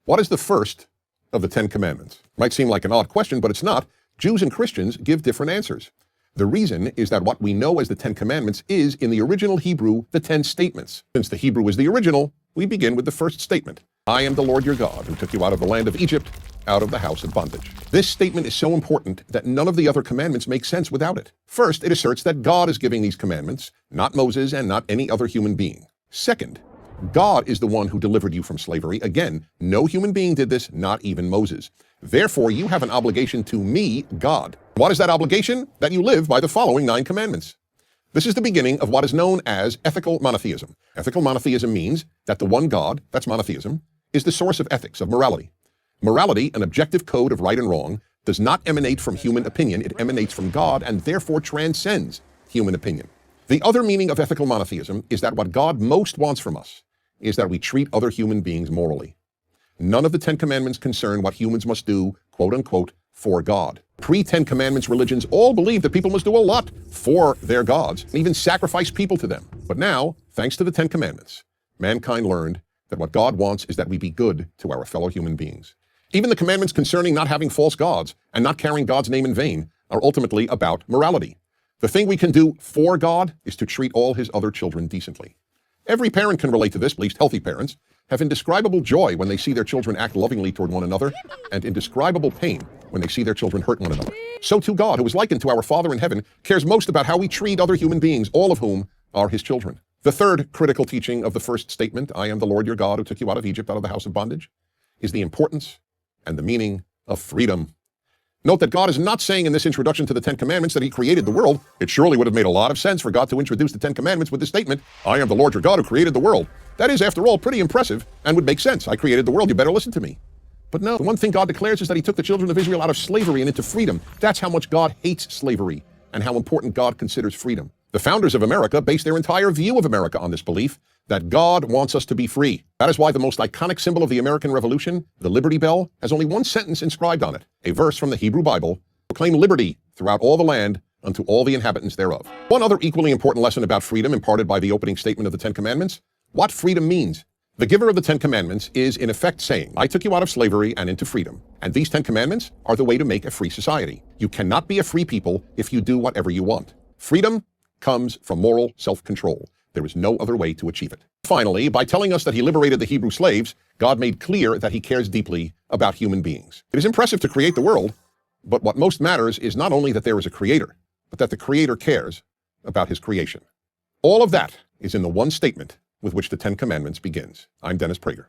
What is the first of the 10 Commandments? Might seem like an odd question, but it's not. Jews and Christians give different answers. The reason is that what we know as the 10 Commandments is, in the original Hebrew, the 10 statements. Since the Hebrew is the original, we begin with the first statement. I am the Lord your God, who took you out of the land of Egypt, out of the house of bondage. This statement is so important that none of the other commandments make sense without it. First, it asserts that God is giving these commandments, not Moses and not any other human being. Second, God is the one who delivered you from slavery. Again, no human being did this, not even Moses. Therefore, you have an obligation to me, God. What is that obligation? That you live by the following 9 commandments. This is the beginning of what is known as ethical monotheism. Ethical monotheism means that the one God, that's monotheism, is the source of ethics, of morality. Morality, an objective code of right and wrong, does not emanate from human opinion. It emanates from God and therefore transcends human opinion. The other meaning of ethical monotheism is that what God most wants from us is that we treat other human beings morally. None of the 10 Commandments concern what humans must do, quote unquote, for God. Pre-10 Commandments religions all believe that people must do a lot for their gods and even sacrifice people to them. But now, thanks to the 10 Commandments, mankind learned that what God wants is that we be good to our fellow human beings. Even the commandments concerning not having false gods and not carrying God's name in vain are ultimately about morality. The thing we can do for God is to treat all his other children decently. Every parent can relate to this, at least healthy parents have indescribable joy when they see their children act lovingly toward one another, and indescribable pain when they see their children hurt one another. So too God, who is likened to our Father in heaven, cares most about how we treat other human beings, all of whom are his children. The third critical teaching of the first statement, I am the Lord your God who took you out of Egypt, out of the house of bondage, is the importance and the meaning of freedom. Note that God is not saying in this introduction to the 10 Commandments that he created the world. It surely would have made a lot of sense for God to introduce the 10 Commandments with the statement, I am the Lord your God who created the world. That is, after all, pretty impressive and would make sense. I created the world, you better listen to me. But no, the one thing God declares is that he took the children of Israel out of slavery and into freedom. That's how much God hates slavery and how important God considers freedom. The founders of America based their entire view of America on this belief that God wants us to be free. That is why the most iconic symbol of the American Revolution, the Liberty Bell, has only one sentence inscribed on it, a verse from the Hebrew Bible, proclaim liberty throughout all the land unto all the inhabitants thereof. One other equally important lesson about freedom imparted by the opening statement of the 10 Commandments, what freedom means. The giver of the 10 Commandments is in effect saying, I took you out of slavery and into freedom, and these 10 Commandments are the way to make a free society. You cannot be a free people if you do whatever you want. Freedom comes from moral self-control. There is no other way to achieve it. Finally, by telling us that he liberated the Hebrew slaves, God made clear that he cares deeply about human beings. It is impressive to create the world, but what most matters is not only that there is a creator, but that the creator cares about his creation. All of that is in the one statement with which the 10 Commandments begins. I'm Dennis Prager.